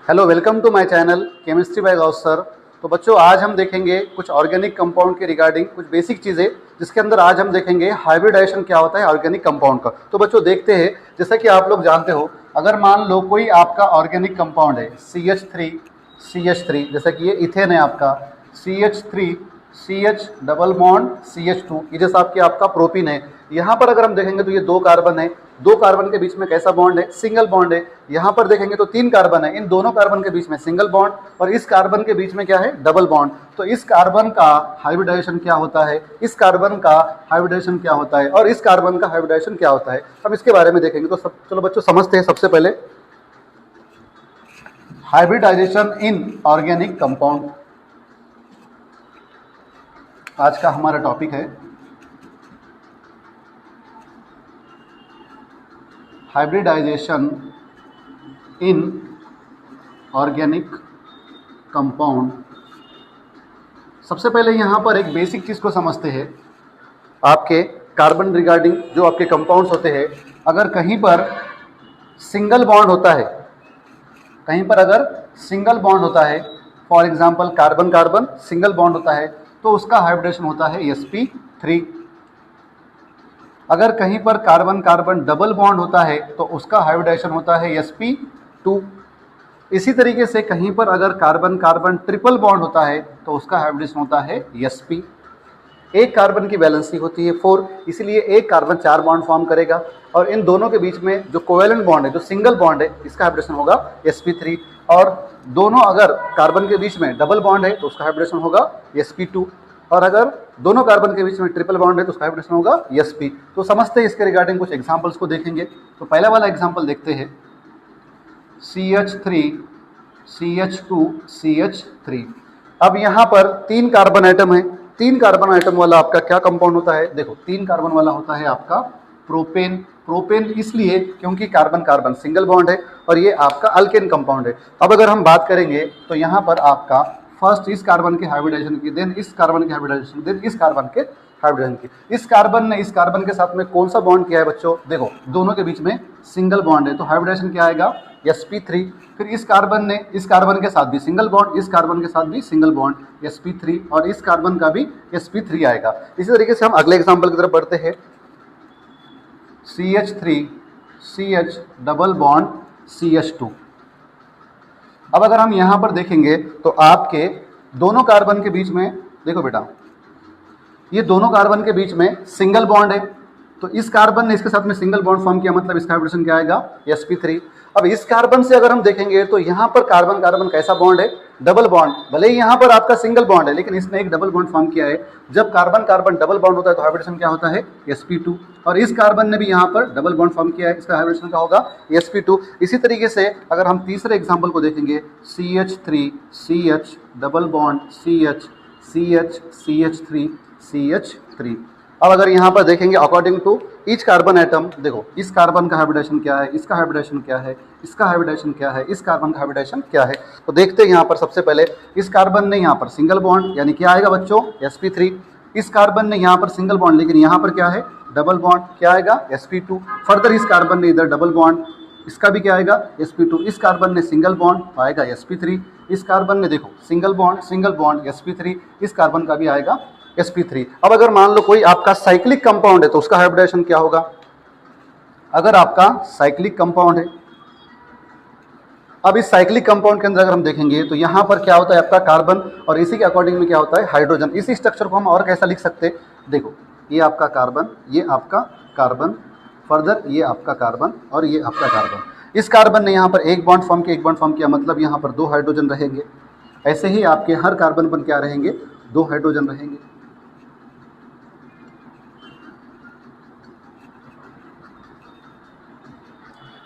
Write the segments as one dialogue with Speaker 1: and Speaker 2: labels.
Speaker 1: Hello, welcome to my channel chemistry by Gaus sir. तो बच्चों, आज हम देखेंगे कुछ ऑर्गेनिक कंपाउंड के रिगार्डिंग कुछ बेसिक चीज़ें, जिसके अंदर आज हम देखेंगे हाइब्रिडाइजेशन क्या होता है ऑर्गेनिक कंपाउंड का। तो बच्चों देखते हैं, जैसा कि आप लोग जानते हो, अगर मान लो कोई आपका ऑर्गेनिक कंपाउंड है CH3 जैसा कि ये इथेन है आपका, CH3 CH double bond CH2, ये जैसा आपका प्रोपीन है। यहाँ पर अगर हम देखेंगे तो ये दो कार्बन है, दो कार्बन के बीच में कैसा बॉन्ड है, सिंगल बॉन्ड है। यहाँ पर देखेंगे तो तीन कार्बन है, इन दोनों कार्बन के बीच में सिंगल बॉन्ड, और इस कार्बन के बीच में क्या है, डबल बॉन्ड। तो इस कार्बन का हाइब्रिडाइजेशन क्या होता है, इस कार्बन का हाइब्रिडाइजेशन क्या होता है, और इस कार्बन का हाइब्रिडाइजेशन क्या होता है, हम इसके बारे में देखेंगे। तो चलो बच्चों समझते हैं। सबसे पहले हाइब्रिडाइजेशन इन ऑर्गेनिक कंपाउंड आज का हमारा टॉपिक है। Hybridisation in organic compound. सबसे पहले यहाँ पर एक बेसिक चीज़ को समझते हैं। आपके कार्बन रिगार्डिंग जो आपके कंपाउंड्स होते हैं, अगर कहीं पर सिंगल बॉन्ड होता है, कहीं पर अगर सिंगल बॉन्ड होता है, for example carbon carbon single bond होता है, तो उसका हाइब्रिडेशन होता है sp3। अगर कहीं पर कार्बन कार्बन डबल बॉन्ड होता है तो उसका हाइब्रिडेशन होता है sp2। इसी तरीके से कहीं पर अगर कार्बन कार्बन ट्रिपल बॉन्ड होता है तो उसका हाइब्रिडेशन होता है sp। एक कार्बन की वैलेंसी होती है 4, इसलिए एक कार्बन 4 बॉन्ड फॉर्म करेगा, और इन दोनों के बीच में जो कोवेलेंट बॉन्ड है, जो सिंगल बॉन्ड है, इसका हाइब्रिडेशन होगा sp3। और दोनों अगर कार्बन के बीच में डबल बॉन्ड है तो उसका हाइब्रिडेशन होगा sp2, और अगर दोनों कार्बन के बीच में ट्रिपल बॉन्ड है तो उसका हाइब्रिडेशन होगा sp। तो समझते हैं, इसके रिगार्डिंग कुछ एग्जांपल्स को देखेंगे। तो पहला वाला एग्जांपल देखते हैं, CH3 CH2 CH3। अब यहाँ पर तीन कार्बन आइटम है, तीन कार्बन आइटम वाला आपका क्या कंपाउंड होता है, देखो तीन कार्बन वाला होता है आपका प्रोपेन। प्रोपेन इसलिए क्योंकि कार्बन कार्बन सिंगल बॉन्ड है, और ये आपका अल्केन कंपाउंड है। अब अगर हम बात करेंगे तो यहाँ पर आपका फर्स्ट इस कार्बन के हाइब्रिडाइजेशन की, देन इस कार्बन के हाइब्रिडाइजेशन, देन इस कार्बन के हाइब्रिडाइजेशन की। इस कार्बन ने इस कार्बन के साथ में कौन सा बॉन्ड किया है बच्चों, देखो दोनों के बीच में सिंगल बॉन्ड है, तो हाइब्रिडाइजेशन क्या आएगा, sp3। फिर इस कार्बन ने इस कार्बन के साथ भी सिंगल बॉन्ड, इस कार्बन के साथ भी सिंगल बॉन्ड sp3, और इस कार्बन का भी sp3 आएगा। इसी तरीके से हम अगले एग्जांपल की तरफ बढ़ते हैं, CH3 CH double bond CH2। अब अगर हम यहाँ पर देखेंगे तो आपके दोनों कार्बन के बीच में, देखो बेटा ये दोनों कार्बन के बीच में सिंगल बॉन्ड है, तो इस कार्बन ने इसके साथ में सिंगल बॉन्ड फॉर्म किया, मतलब इसका हाइब्रिडेशन क्या आएगा, sp3। अब इस कार्बन से अगर हम देखेंगे तो यहाँ पर कार्बन कार्बन कैसा बॉन्ड है, डबल बॉन्ड। भले ही यहाँ पर आपका सिंगल बॉन्ड है, लेकिन इसने एक डबल बॉन्ड फॉर्म किया है। जब कार्बन कार्बन डबल बॉन्ड होता है तो हाइब्रिडेशन क्या होता है, sp2। और इस कार्बन ने भी यहाँ पर डबल बॉन्ड फॉर्म किया है, इसका हाइब्रिडेशन क्या होगा, sp2। इसी तरीके से अगर हम तीसरे एग्जाम्पल को देखेंगे, CH3 CH double bond CH CH CH3 CH3। अब अगर यहाँ पर देखेंगे according to each carbon atom, देखो इस कार्बन का हाइब्रिडेशन क्या है, इसका हाइब्रिडेशन क्या है, इसका हाइब्रिडेशन क्या है, इस कार्बन का हाइब्रिडेशन क्या है। तो देखते हैं यहाँ पर सबसे पहले इस कार्बन ने यहाँ पर सिंगल बॉन्ड, यानी क्या आएगा बच्चों, sp3। इस कार्बन ने यहाँ पर सिंगल बॉन्ड, लेकिन यहाँ पर क्या है, डबल बॉन्ड, क्या आएगा, sp2। फर्दर इस कार्बन ने इधर डबल बॉन्ड, इसका भी क्या आएगा, sp2। इस कार्बन ने सिंगल बॉन्ड, आएगा sp3। इस कार्बन ने देखो सिंगल बॉन्ड sp3, इस कार्बन का भी आएगा sp3। अब अगर मान लो कोई आपका साइक्लिक कंपाउंड है तो उसका हाइब्रिडेशन क्या होगा। अगर आपका साइक्लिक कंपाउंड है, अब इस साइक्लिक कंपाउंड के अंदर अगर हम देखेंगे तो यहाँ पर क्या होता है आपका कार्बन, और इसी के अकॉर्डिंग में क्या होता है, हाइड्रोजन। इसी स्ट्रक्चर को हम और कैसा लिख सकते हैं, देखो ये आपका कार्बन, ये आपका कार्बन, फर्दर ये आपका कार्बन, और ये आपका कार्बन। इस कार्बन ने यहाँ पर एक बॉन्ड फॉर्म किया, एक बॉन्ड फॉर्म किया, मतलब यहाँ पर दो हाइड्रोजन रहेंगे। ऐसे ही आपके हर कार्बन पर क्या रहेंगे, दो हाइड्रोजन रहेंगे।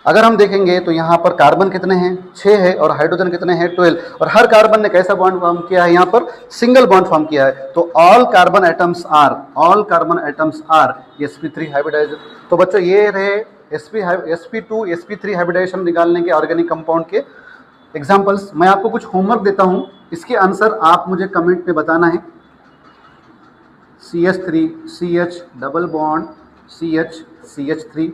Speaker 1: अगर हम देखेंगे तो यहाँ पर कार्बन कितने हैं, 6 है, और हाइड्रोजन कितने हैं, 12। और हर कार्बन ने कैसा बॉन्ड फॉर्म किया है, यहाँ पर सिंगल बॉन्ड फॉर्म किया है। तो all carbon atoms are sp3 hybridisation. तो बच्चों ये रहे sp2 sp3 हाइब्रिडाइजेशन निकालने के ऑर्गेनिक कंपाउंड के एग्जाम्पल्स। मैं आपको कुछ होमवर्क देता हूँ, इसके आंसर आप मुझे कमेंट में बताना है। CH3 CH double bond CH CH3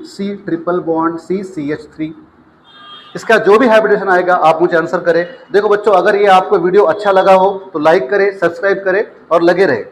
Speaker 1: C triple bond C CH3 इसका जो भी हाइब्रिडेशन आएगा आप मुझे आंसर करें। देखो बच्चों, अगर ये आपको वीडियो अच्छा लगा हो तो लाइक करें, सब्सक्राइब करें और लगे रहे।